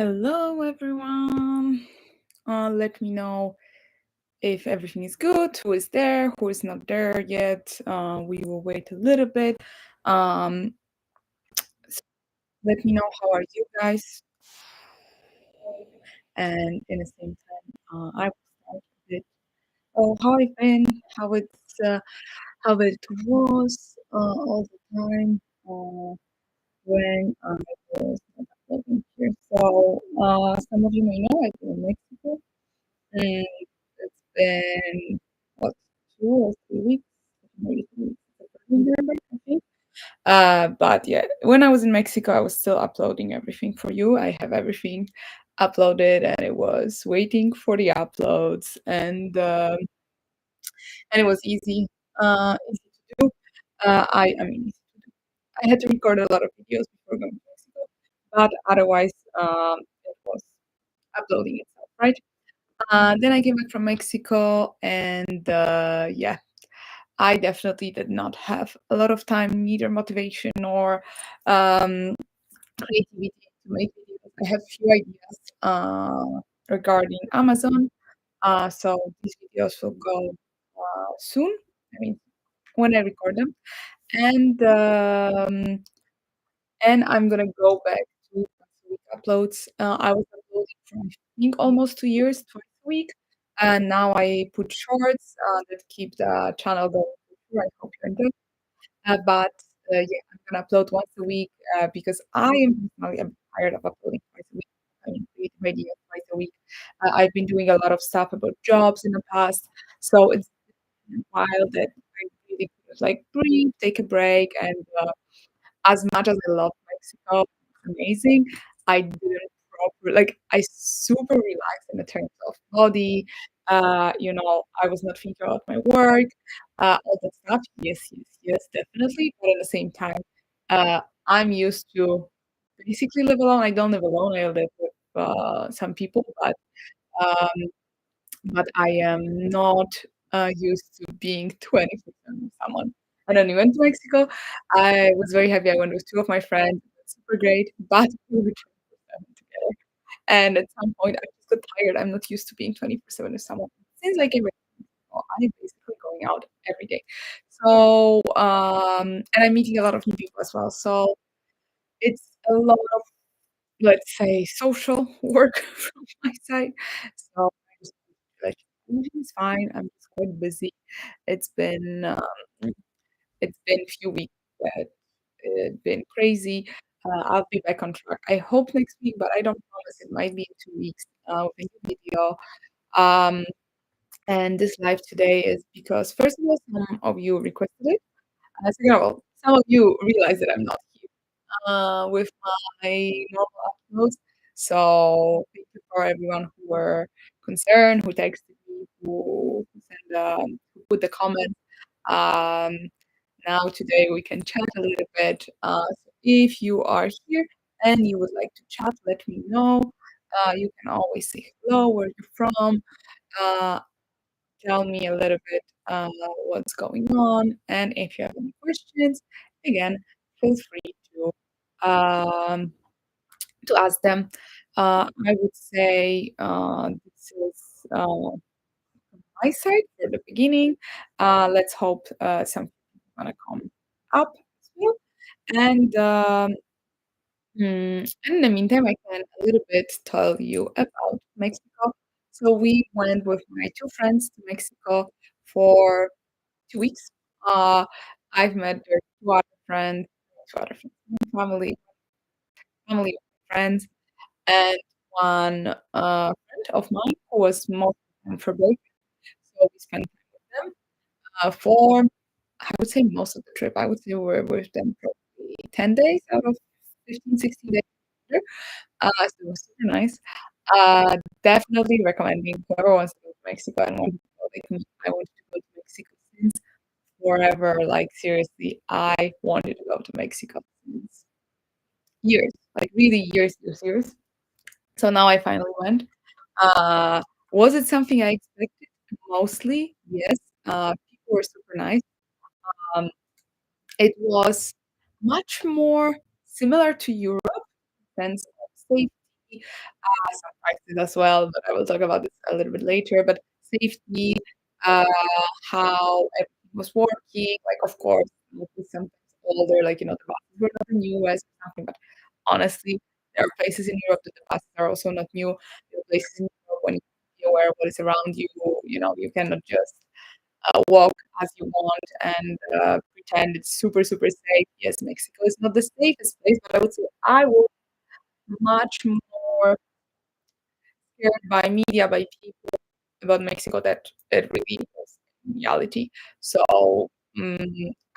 Hello, everyone. Let me know if everything is good, who is there, who is not there yet. We will wait a little bit. Um, s- Let me know how are you guys, and in the same time, I will start with how I've been, uh, how it was all the time when I was not living here. So, some of you may know I've been in Mexico. And it's been, what, 2 or 3 weeks? Maybe 3 weeks since I've been there, I think. But yeah, when I was in Mexico, I was still uploading everything for you. I have everything uploaded, and it was waiting for the uploads, and it was easy to do. I mean, I had to record a lot of videos before going to Mexico, but otherwise, it was uploading itself, right? Then I came back from Mexico, and yeah, I definitely did not have a lot of time, neither motivation nor creativity to make videos. I have few ideas regarding Amazon, so these videos will go soon. I mean, when I record them, and and I'm gonna go back to once a week uploads. I was uploading for I think almost 2 years, twice a week, and now I put shorts that keep the channel going. I hope you enjoy. Yeah, I'm gonna upload once a week because I'm tired of uploading twice a week. I mean, creative ideas twice a week. I've been doing a lot of stuff about jobs in the past, so it's been a while that I really could like breathe, take a break, and as much as I love Mexico, it's amazing. I didn't I super relaxed in the terms of body. I was not thinking about my work, all that stuff. Yes, yes, yes, definitely. But at the same time, I'm used to basically live alone. I don't live alone. I live with some people, um, but I am not used to being 24/7 with someone. And then we went to Mexico. I was very happy. I went with two of my friends. It was super great, but we were 24/7 together. And at some point, I just got tired. I'm not used to being 24/7 with someone. Since I came back to Mexico, I'm basically going out every day. So, and I'm meeting a lot of new people as well. So it's a lot of, let's say, social work from my side. So I just like everything's fine. I'm just quite busy. It's been um, it's been a few weeks that been crazy. I'll be back on track. I hope next week, but I don't promise. It might be in 2 weeks with a new video. Um, and this live today is because first of all, some of you requested it. Second of all, some of you realize that I'm not here with my normal uploads. So thank you for everyone who were concerned, who texted me, who put the comments. Um, Now today we can chat a little bit. So if you are here and you would like to chat, let me know. You can always say hello, where you're from. Uh, Tell me a little bit what's going on, and if you have any questions, again, feel free um, to ask them. I would say this is my side for the beginning. Let's hope some people gonna come up as well. And in the meantime, I can a little bit tell you about Mexico. So we went with my two friends to Mexico for 2 weeks. Uh, I've met their two other friends, family friends, and one friend of mine who was most of the time for break. So we spent time with them for, I would say, most of the trip. I would say we were with them probably 10 days out of 15, 16 days. So it was super nice. Definitely recommending whoever wants to go to Mexico and want to go like me. I wanted to go to Mexico since forever. Like seriously, I wanted to go to Mexico since years, like really years, years, years. So now I finally went. Uh, was it something I expected? Mostly, yes. People were super nice. Um, it was much more similar to Europe in sense of safety. safety, some prices as well, but I will talk about this a little bit later. But safety, uh, how everything was working, like, of course, it was sometimes older, like, the buses were not the newest or something, but honestly, there are places in Europe that the buses are also not new. There are places in Europe when you be aware of what is around you, you cannot just walk as you want and pretend it's super, super safe. Yes, Mexico is not the safest place, but I would say I was much more scared by media, by people about Mexico that it really is in reality. So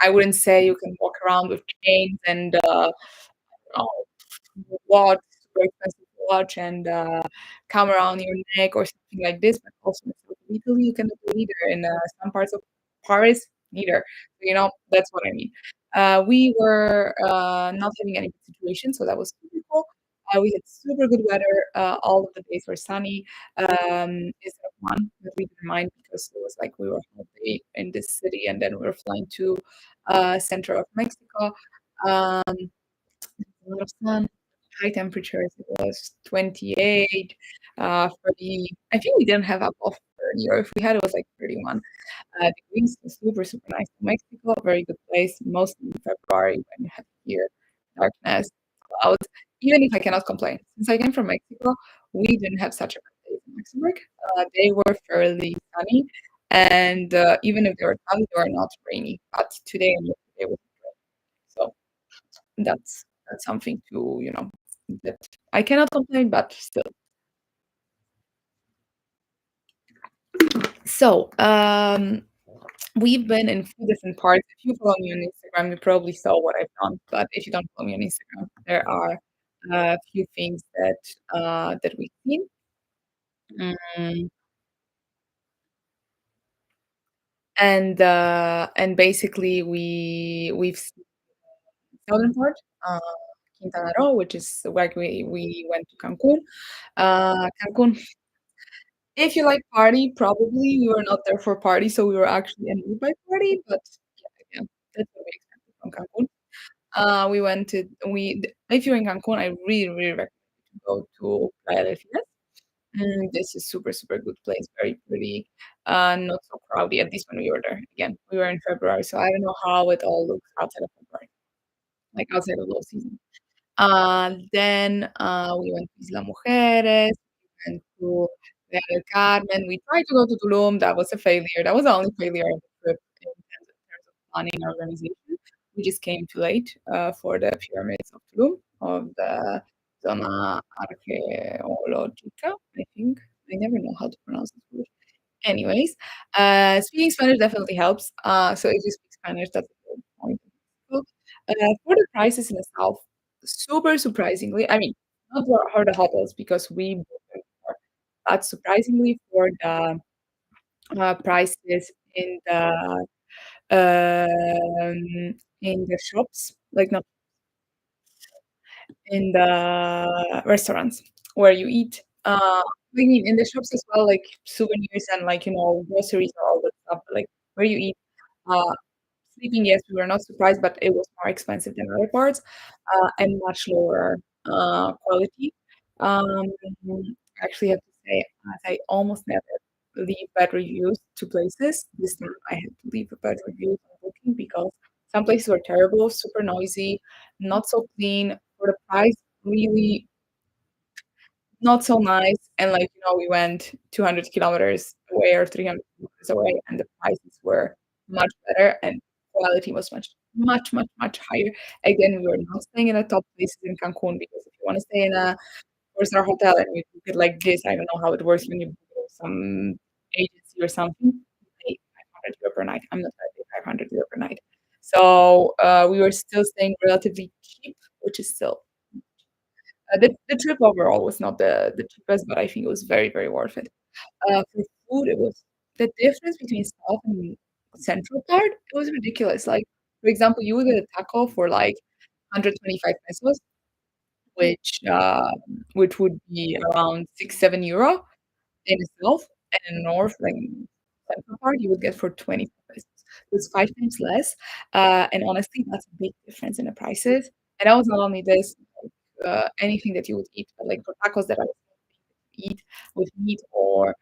I wouldn't say you can walk around with chains and know, watch, super expensive watch and camera on your neck or something like this, but also in South of Italy, you cannot do either. In some parts of Paris, neither. That's what I mean. We were not having any good situation, so that was super cool. We had super good weather. All of the days were sunny. Instead of one that we didn't mind because it was like we were whole day in this city and then we were flying to center of Mexico. Um, a lot of sun, high temperatures. It was 28, 30. I think we didn't have above 30, or if we had, it was like 31 degrees. So super, super nice. Mexico, very good place, mostly in February when you have here darkness, clouds. Even if I cannot complain, since I came from Mexico, we didn't have such a bad day in Luxembourg. They were fairly sunny, and even if they were sunny, they were not rainy. But today and yesterday was so that's something to, that I cannot complain, but still. So, we've been in few different parts. If you follow me on Instagram, you probably saw what I've done. But if you don't follow me on Instagram, there are a few things that we've seen. Mm, and basically we've seen the southern part, uh, Quintana Roo, which is where we went to Cancun. Cancun, if you like party, probably we were not there for party, so we were actually annoyed by party, but yeah, again, that's what we expected from Cancun. We went to we If you're in Cancun, I really, really recommend you to go to Playa del Fies. This is super, super good place, very pretty, not so crowded. At least when we were there. Again, we were in February, so I don't know how it all looks outside of February, like outside of low season. Then we went to Isla Mujeres, we went to Playa del Carmen. We tried to go to Tulum. That was a failure. That was the only failure of the trip in terms of planning and organization. We just came too late for the pyramids of Tulum, of the Zona Arqueológica, I think. I never know how to pronounce this word. Anyways, speaking Spanish definitely helps. So if you speak Spanish, that's a good point. For the prices in the south, super surprisingly, I mean, not for the hotels because we booked them before, but surprisingly for the prices in the shops, like not in the restaurants where you eat. I mean, in the shops as well, like souvenirs and like groceries and all that stuff. But like where you eat, uh, sleeping, yes, we were not surprised, but it was more expensive than other parts, and much lower quality. Um, I actually have to say, as I almost never leave bad reviews to places, this time I had to leave a bad review on Booking because some places were terrible, super noisy, not so clean for the price, really not so nice. And like, we went 200 kilometers away or 300 kilometers away, and the prices were much better and quality was much, much, much, much higher. Again, we were not staying in the top places in Cancun because if you want to stay in a four-star hotel and you book it like this, I don't know how it works when you book it with some agency or something, you pay 500 euro per night. I'm not gonna pay 500 euro per night. So we were still staying relatively cheap, which is still the trip overall was not the cheapest, but I think it was very, very worth it. For food, it was the difference between South and Central part, it was ridiculous. Like, for example, you would get a taco for like 125 pesos, which which would be around 6, 7 euro in the South, and in North, like in Central part, you would get for 25 pesos. It's 5 times less, and honestly, that's a big difference in the prices. And that was not only this. anything that you would eat, but, like, for tacos that I eat with meat or,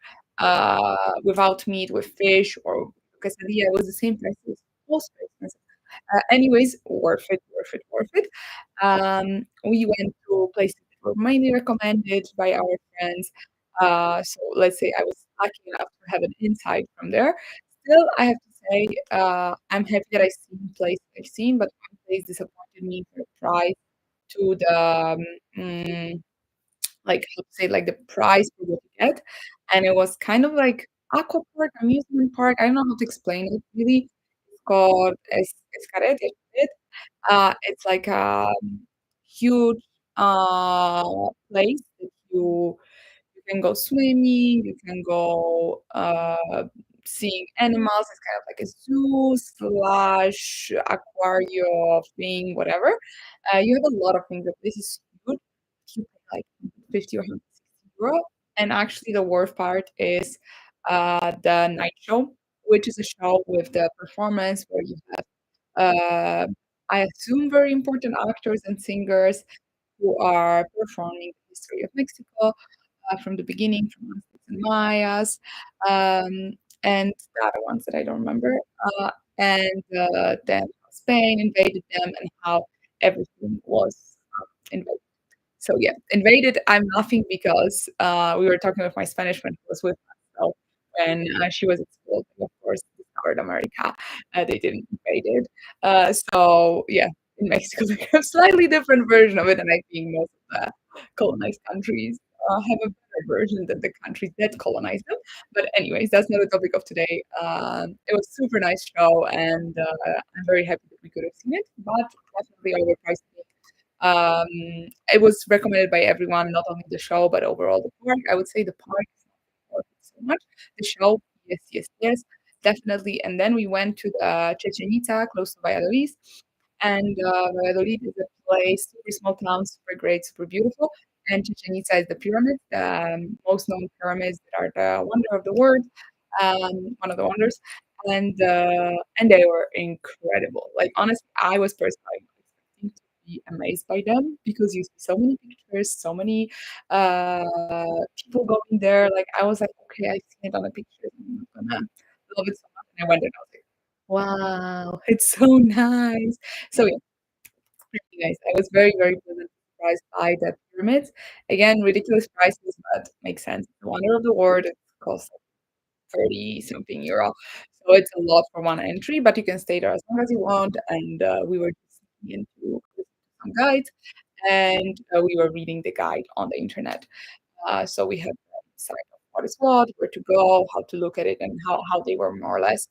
without meat, with fish or quesadilla, it was the same price. It was also expensive. Anyways, worth it, worth it, worth it. We went to places that were mainly recommended by our friends. So let's say I was lucky enough to have an insight from there. Still, I have to say, I'm happy that I've seen places I've seen, but one place disappointed me for the price to the like how to say, like the price for what you get, and it was kind of like aqua park, amusement park. I don't know how to explain it really. It's called Escarete. It's like a huge place that you can go swimming, you can go seeing animals. It's kind of like a zoo slash aquarium thing, whatever. You have a lot of things. The place is huge. You pay like 50 or 160 euro. And actually, the worst part is the night show, which is a show with the performance where you have, uh, I assume, very important actors and singers who are performing the history of Mexico from the beginning, from Aztecs and Mayas, and the other ones that I don't remember. And then Spain invaded them and how everything was invaded. So yeah, invaded. I'm laughing because we were talking with my Spanish friend who was with us. So when she was at school, they of course discovered America. They didn't invade it. So yeah, in Mexico, we have a slightly different version of it, and I think most of the colonized countries have a better version than the countries that colonized them. But anyways, that's not the topic of today. It was super nice show, and I'm very happy that we could have seen it, but definitely overpriced. Um, it was recommended by everyone, not only the show, but overall the park. I would say the park is not worth it so much. The show, yes, yes, yes, definitely. And then we went to the Chichen Itza, close to Valladolid. And Valladolid is a place, super small town, super great, super beautiful. And Chichen Itza is the pyramids, the most known pyramids that are the wonder of the world, one of the wonders. And they were incredible. Like honestly, I was personally not expecting to be amazed by them because you see so many pictures, so many uh, people going there. Like I was like, okay, I've seen it on the pictures. I'm not gonna love it so much. And I went there and I was like, wow, it's so nice. So yeah, really nice. I was very, very pleasantly surprised by the pyramids. Again, ridiculous prices, but makes sense. The wonder of the world, it costs 30 something euro. So it's a lot for one entry, but you can stay there as long as you want. And we were just looking into some guides and we were reading the guide on the internet. So we had the insight of what is what, where to go, how to look at it, and how they were more or less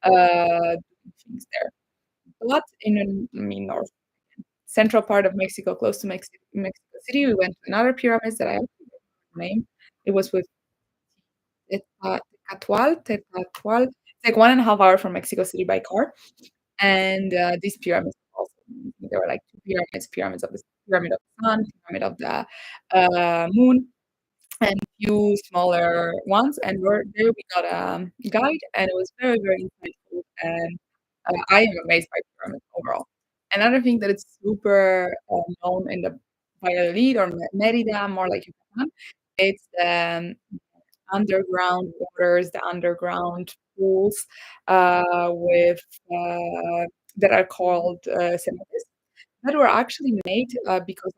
doing things there. But in, I mean, north central part of Mexico, close to Mexico City, we went to another pyramids that I don't remember the name. It was with Tecatual. It's like 1.5 hour from Mexico City by car. And these pyramids also, there were like two pyramids of the pyramid of the sun, pyramid of the moon, and few smaller ones. And there we got a guide, and it was very, very insightful. And I am amazed by pyramids overall. Another thing that is super known in the Valladolid or Merida, more like Yucatan, it's the underground waters, the underground pools with that are called cenotes that were actually made because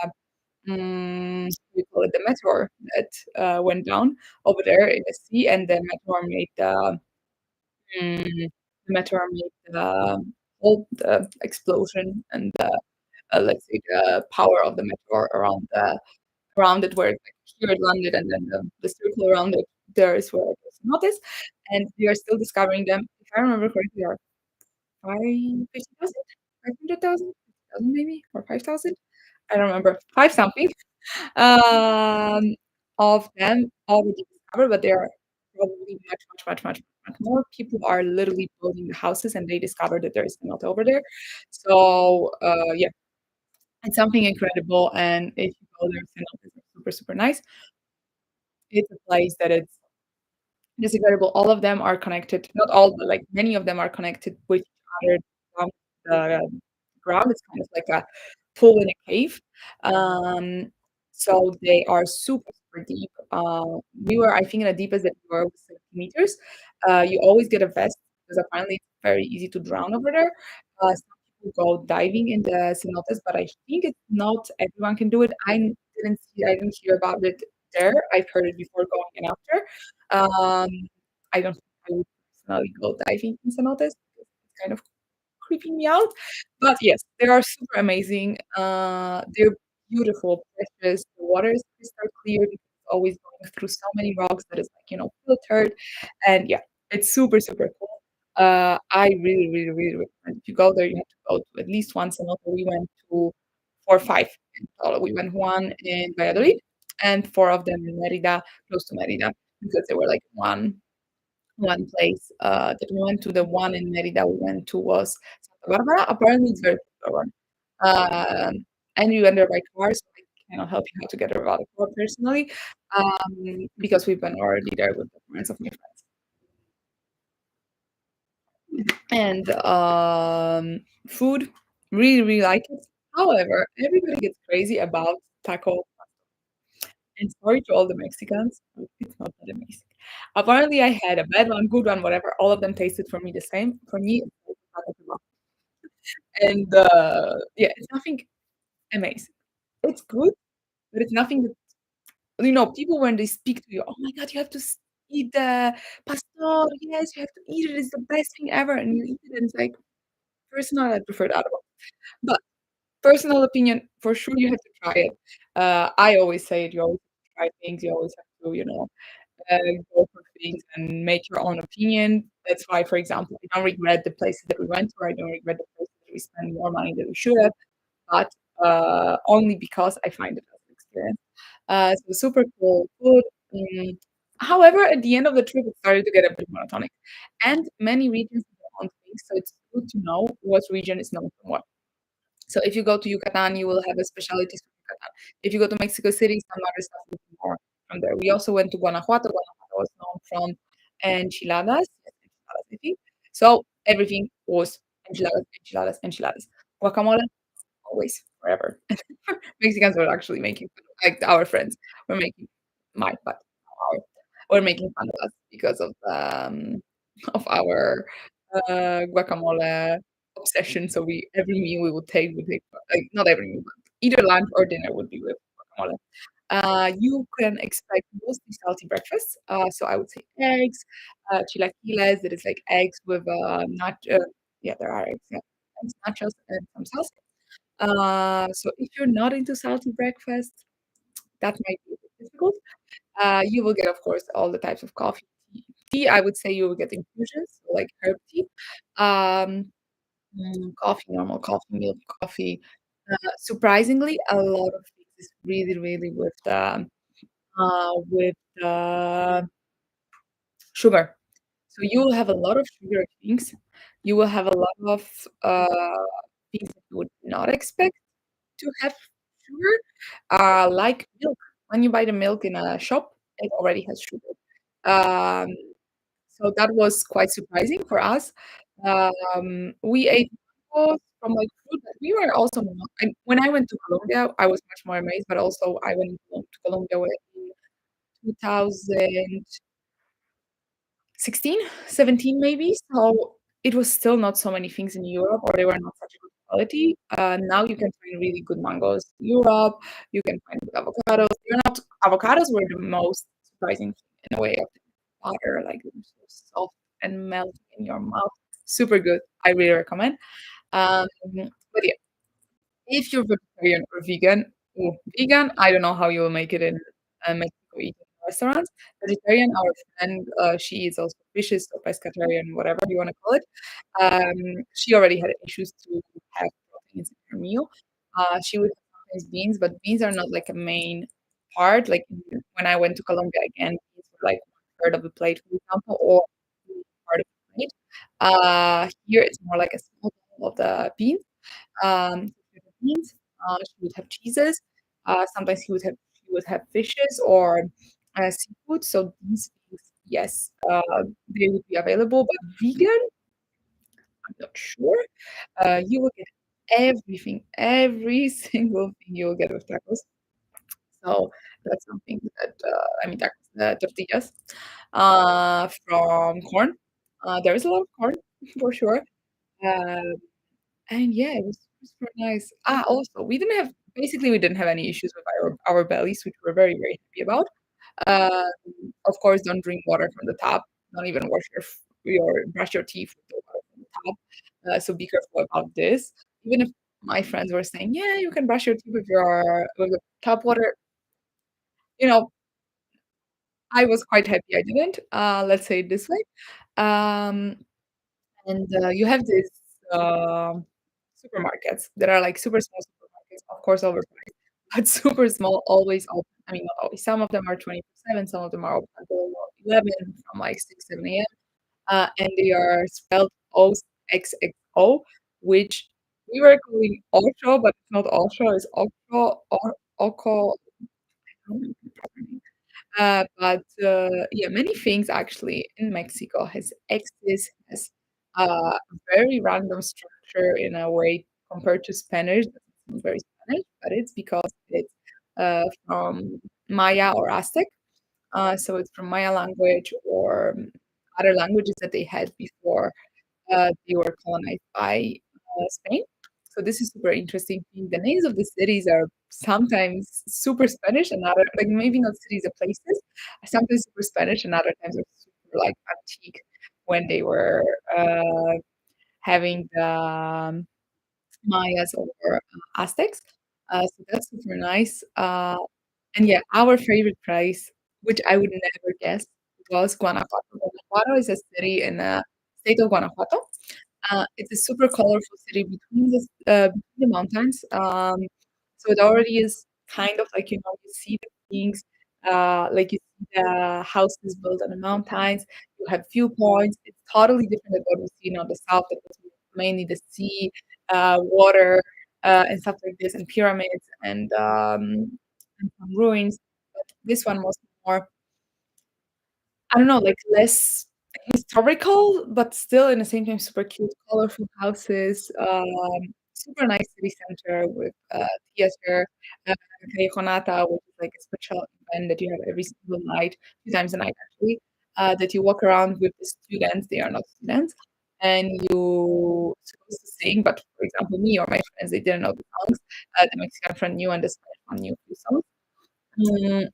of we call it the meteor that went down over there in the sea, and the meteor made the whole the explosion and the let's say the power of the meteor around it where it's like here it landed and then the circle around it there is where it was noticed, and we are still discovering them. If I remember correctly, there are 50,000, 500,000, maybe, or 5,000. I don't remember. 5 something um, of them already discovered, but there are probably much, much, much, much, much more. People are literally building the houses and they discovered that there is not over there. So yeah, it's something incredible. And if you go there, cenotes are super, super nice. It's a place that it's incredible. All of them are connected. Not all, but like many of them are connected with each other from the ground. It's kind of like a pool in a cave. Um, so they are super, super deep. We were, I think, the deepest that we were was 70 meters. You always get a vest because apparently it's very easy to drown over there. Some people go diving in the cenotes, but I think it's not everyone can do it. I didn't hear about it there. I've heard it before going and after. I don't think I would personally go diving in cenotes. It's kind of creeping me out. But yes, they are super amazing. They're beautiful, precious. The water is crystal clear because it's always going through so many rocks that is like, filtered. And yeah, it's super, super cool. I really, really, really recommend if you go there, you have to go to at least once a month. We went to 4 or 5 in total. We went one in Valladolid and 4 of them in Merida, close to Merida, because they were like one place that we went to. The one in Merida we went to was Santa Barbara. Apparently, it's very popular one. And we went there by car, so I cannot help you how to get around a car personally, because we've been already there with the parents of my friends. And food, really, really like it. However, everybody gets crazy about taco. And sorry to all the Mexicans, it's not that amazing. Apparently, I had a bad one, good one, whatever. All of them tasted for me the same. For me, it's like taco kebab. And yeah, it's nothing amazing. It's good, but it's nothing that people when they speak to you, oh my god, you have to eat the pastor. Yes, you have to eat it. It's the best thing ever. And you eat it, and it's like personal. I prefer that one. But personal opinion, for sure, you have to try it. I always say it. You always have to try things. You always have to, uh, go for things and make your own opinion. That's why, for example, I don't regret the places that we went to. I don't regret the places that we spent more money than we should have, but only because I find it as an experience. So super cool food. Mm. However, at the end of the trip, it started to get a bit monotonic, and many regions have their own things. So it's good to know what region is known for what. So if you go to Yucatan, you will have a specialties from Yucatan. If you go to Mexico City, some other stuff will be more from there. We also went to Guanajuato. Guanajuato was known from enchiladas, yes, enchiladas, I think. So everything was enchiladas, enchiladas, enchiladas. Guacamole, always, forever. Mexicans were actually making fun like our friends were making but our were making fun of us because of our guacamole obsession. So we every meal we would take like not every meal, but either lunch or dinner would be with guacamole. You can expect mostly salty breakfast. So I would say eggs, chilaquiles, that is like eggs with yeah, there are eggs, yeah, eggs, nachos, and some sauce. So if you're not into salty breakfast, that might be a bit difficult. You will get, of course, all the types of coffee, tea. Tea, I would say you will get infusions, so like herb tea. Um, Coffee, normal coffee, milk coffee. Surprisingly, a lot of things is really, really with the sugar. So you will have a lot of sugar things. You will have a lot of things that you would not expect to have sugar, like milk. When you buy the milk in a shop, it already has sugar. Um, so that was quite surprising for us. We ate mangoes from like fruit that we were also not. When I went to Colombia, I was much more amazed, but also I went to Colombia in 2000. 16, 17 maybe. So it was still not so many things in Europe, or they were not such a good quality. Now you can find really good mangoes in Europe. You can find good avocados. They're not avocados were the most surprising thing in a way of butter, like they're so soft and melt in your mouth. Super good. I really recommend. But yeah, if you're vegetarian or vegan, vegan, I don't know how you will make it in Mexico eating in restaurants. Vegetarian, our friend, she eats also fishes or pescatarian, whatever you want to call it. She already had issues to have proteins in her meal. She would have sometimes beans, but beans are not like a main part. Like when I went to Colombia again, beans were like one third of the plate, for example, or part of the plate. Here it's more like a small bowl of the beans. She would have beans, she would have cheeses, sometimes she would have fishes or, seafood, so these things, yes, they would be available, but vegan, I'm not sure. You will get everything, every single thing you'll get with tacos. So that's something that, I mean, tacos, tortillas, from corn. There is a lot of corn for sure. Um, and yeah, it was super nice. Also, we didn't have any issues with our bellies, which we're very, very happy about. Of course, don't drink water from the tap. Don't even wash your brush your teeth with the water from the tap. So be careful about this. Even if my friends were saying, "Yeah, you can brush your teeth with the tap water," you know, I was quite happy I didn't. Let's say it this way. Um, and you have these um supermarkets that are like super small supermarkets, of course, overpriced, but super small, always open. I mean, not always. Some of them are 24/7, some of them are open until 11 from like 6, 7 AM. And they are spelled OXXO, which we were calling Osho, but it's not Osho, it's Okro, or Oko. I don't know the proper name. Yeah, many things actually in Mexico has X's, has a very random structure in a way compared to Spanish. It's not very Spanish, but it's because it's from Maya or Aztec. So it's from Maya language or other languages that they had before they were colonized by Spain. So this is super interesting thing. The names of the cities are sometimes super Spanish and other like maybe not cities or places, sometimes super Spanish and other times are super like antique when they were having the Mayas or Aztecs. So that's super nice. And yeah, our favorite place, which I would never guess, was Guanajuato. Guanajuato is a city in the state of Guanajuato. It's a super colorful city between the mountains. So it already is kind of like, you see the things, like you see the houses built on the mountains, you have viewpoints. It's totally different than what we see on the south, that was mainly the sea, water, and stuff like this, and pyramids and some ruins. But this one was more, I don't know, like less historical, but still in the same time super cute, colorful houses, super nice city center with theater, uh, Callejonata, which is like a special event that you have every single night, 2 times a night actually, that you walk around with the students, they are not students, and you supposed to sing, but for example, me or my friends, they didn't know the songs. The Mexican friend knew and the Spanish one knew a few songs. Mm,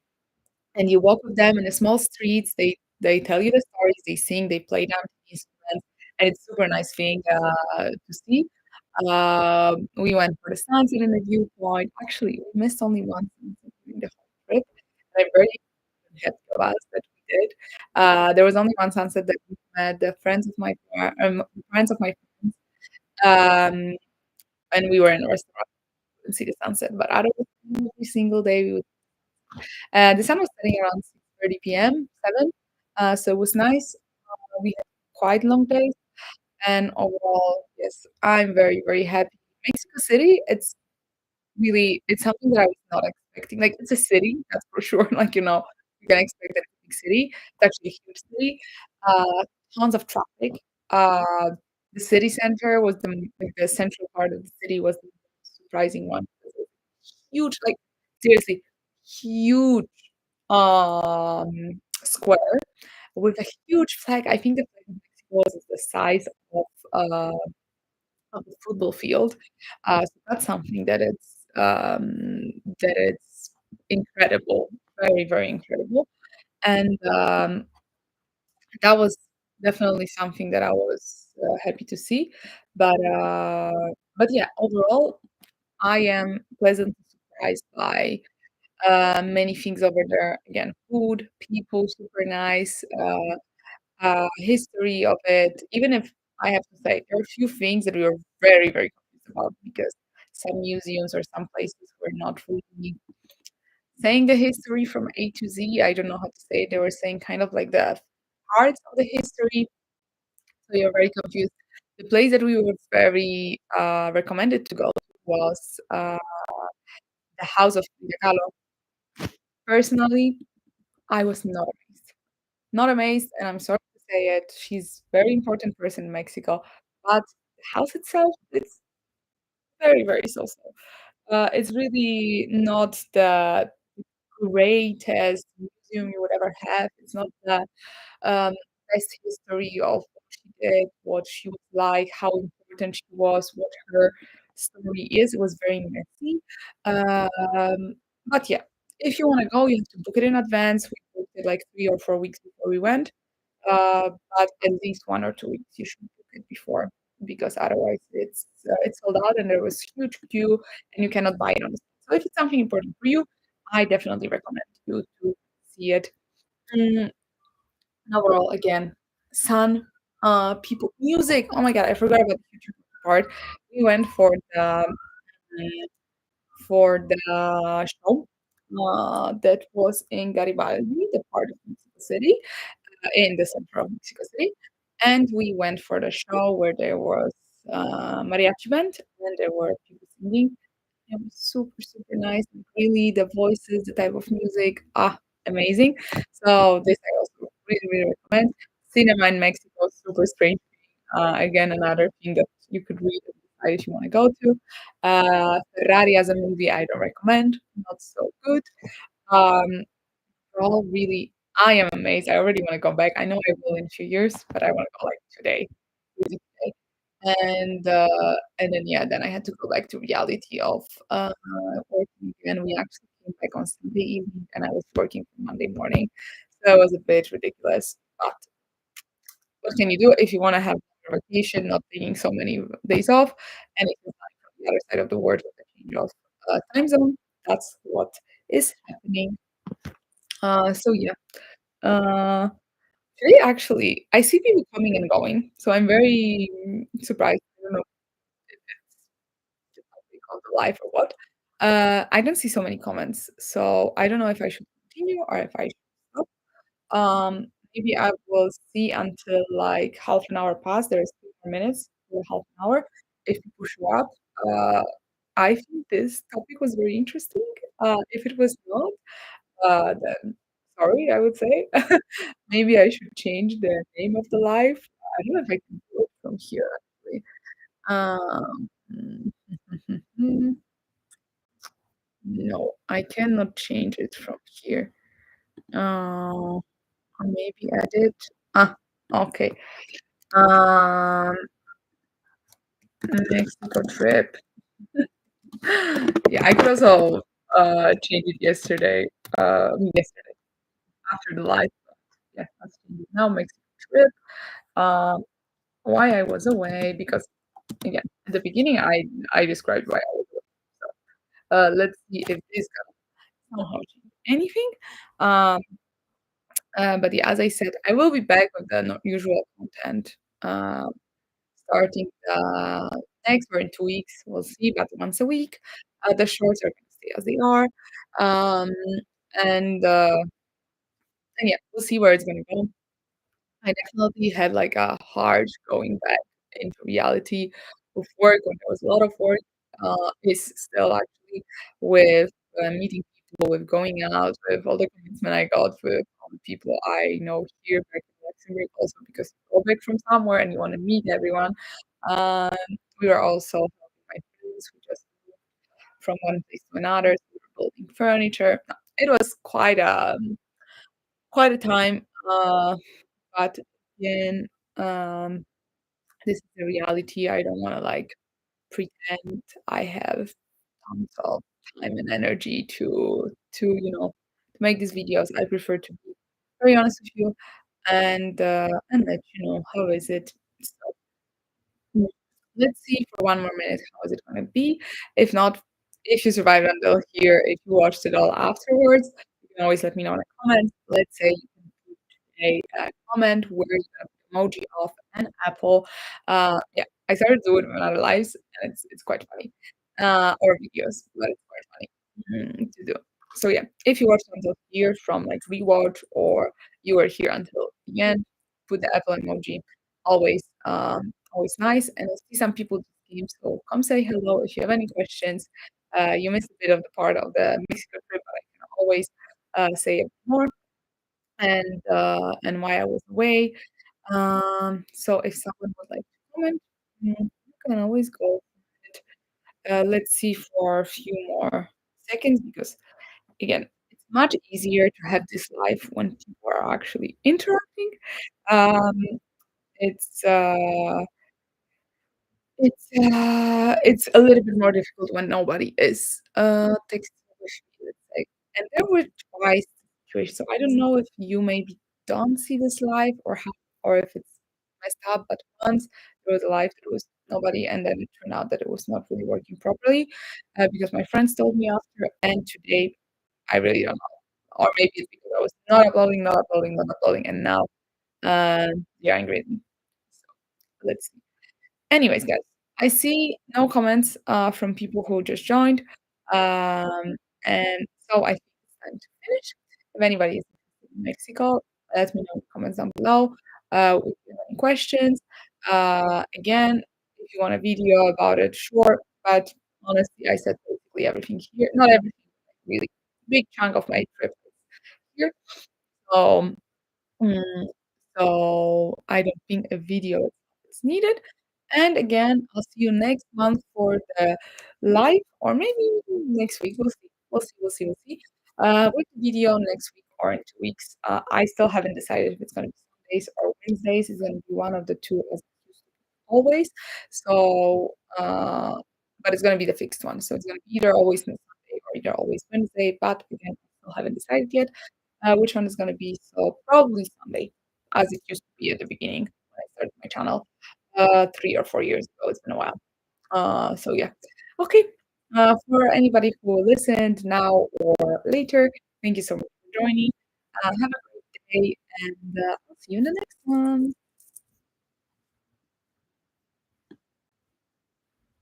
and you walk with them in the small streets. They tell you the stories, they sing, they play down the instruments, and it's super nice thing to see. We went for the sunset in the viewpoint. Actually, we missed only one sunset during the whole trip, and I'm very happy of us that we did. There was only one sunset that we met the friends of my friends, um, and we were in a restaurant and see the sunset. But otherwise, every single day we would the sun was setting around 6:30 PM, 7, so it was nice. We had quite long days, and overall, yes, I'm very, very happy. Mexico City, it's something that I was not expecting. Like, it's a city, that's for sure. Like, you can expect that it's a big city. It's actually a huge city. Uh, Tons of traffic. Uh, the city center was like, the central part of the city was the most surprising one. It was huge, like, seriously, huge, square with a huge flag. I think the flag of Mexico is the size of a football field. So that's something that it's incredible, very, very incredible. And that was definitely something that I was happy to see. But yeah, overall, I am pleasantly surprised by many things over there. Again, food, people, super nice. History of it, even if I have to say there are a few things that we were very, very confused about because some museums or some places were not really saying the history from A to Z. I don't know how to say it. They were saying kind of like the parts of the history, so you're very confused. The place that we were very recommended to go to was the House of Frida Kahlo. Personally, I was not amazed, and I'm sorry to say it. She's very important person in Mexico, but the house itself, very, very so-so. It's really not the greatest museum you would ever have. It's not the um, best history of what she did, what she was like, how important she was, what her story is. It was very messy. But yeah, if you want to go, you have to book it in advance. We booked it like 3 or 4 weeks before we went. But at least 1 or 2 weeks you should book it before, because otherwise it's sold out and there was huge queue and you cannot buy it on the spot. So if it's something important for you, I definitely recommend you to see it. Mm, Overall, again, sun, people, music. Oh my god, I forgot about the future part. We went for the show that was in Garibaldi, the part of Mexico City, in the center of Mexico City. And we went for the show where there was mariachi band and there were people singing. It was super, super nice. Really, the voices, the type of music, amazing. So this I also really, really recommend. Cinema in Mexico, super strange. Again, another thing that you could read and decide if you want to go to. Ferrari as a movie, I don't recommend. Not so good. Um, Overall, really, I am amazed. I already want to go back. I know I will in a few years, but I want to go like today, really today. And then yeah, then I had to go back to reality of working again. We actually came back on Sunday evening, and I was working from Monday morning, so it was a bit ridiculous. But what can you do if you want to have a vacation, not taking so many days off, and if you're flying from the other side of the world with a change of time zone? That's what is happening. So yeah. Uh, Today, actually, I see people coming and going, so I'm very surprised. I don't know if it's the topic of the life or what. I don't see so many comments, so I don't know if I should continue or if I should stop. Maybe I will see until like half an hour pass. There's 2 more minutes to half an hour. If people show up, uh, I think this topic was very interesting. If it was not, then sorry, I would say. Maybe I should change the name of the live. I don't know if I can do it from here actually. No, I cannot change it from here. Or maybe edit. Okay. Um, Mexico trip. Yeah, I could also change it yesterday. Yesterday after the live. Yeah, let's change it now. Mexico trip. Um, why I was away because again at the beginning I described why I was away. So let's see if this gonna somehow change anything. Um, but yeah, as I said, I will be back with the usual content starting next or in 2 weeks. We'll see, but once a week. The shorts are gonna stay as they are. Um, and uh, and yeah, we'll see where it's gonna go. I definitely had like a hard going back into reality of work when there was a lot of work. Is still actually with meeting people, with going out, with all the commitment I got with all the people I know here back in Luxembourg. Also because you go back from somewhere and you want to meet everyone. Um, we were also helping my friends who just moved from one place to another. So we were building furniture. It was quite a time. But again, um, this is the reality. I don't wanna, like, pretend I have tons of time and energy to make these videos. I prefer to be very honest with you and let you know how is it. So, mm, let's see for 1 more minute how is it gonna be. If not, if you survived until here, if you watched it all afterwards, you can always let me know in the comments. Let's say you can put comment where you gonna put emoji of an apple. Yeah, I started doing it on other lives, and it's quite funny, or videos, but it's quite funny to do. So yeah, if you watched until here from like rewatch or you were here until the end, put the apple emoji. Always nice. And I see some people do games, so come say hello if you have any questions. You missed a bit of the part of the Mexico trip, but I can always say a bit more and why I was away. So if someone would like to comment, you can always go for it. let's see for a few more seconds because again, it's much easier to have this live when people are actually interacting. Um, it's it's a little bit more difficult when nobody is texting with me, let's say. And there were twice situations. So I don't know if you maybe don't see this live or if it's messed up, but once there was a live, there was nobody, and then it turned out that it was not really working properly because my friends told me after. And today, I really don't know, or maybe it's because I was not uploading, not uploading, not uploading, and now they are angry. So let's see. Anyways, guys, I see no comments, from people who just joined, and so I think it's time to finish. If anybody is in Mexico, let me know in the comments down below, if you have any questions. Again, if you want a video about it, sure, but honestly, I said basically everything here. Not everything, like really big chunk of my trip is here. So Mm, so I don't think a video is needed. And again, I'll see you next month for the live or maybe next week. We'll see. We'll see. We'll see. We'll see. With the video next week or in 2 weeks. I still haven't decided if it's going to be Sundays or Wednesdays. It's going to be one of the two as it used to be always. So, but it's going to be the fixed one. So it's going to be either always on Sunday or either always Wednesday. But again, I still haven't decided yet which one is gonna be. So probably Sunday, as it used to be at the beginning when I started my channel, 3 or 4 years ago. It's been a while. So yeah. Okay. For anybody who listened now or later, thank you so much for joining. Have a great day, and I'll see you in the next one.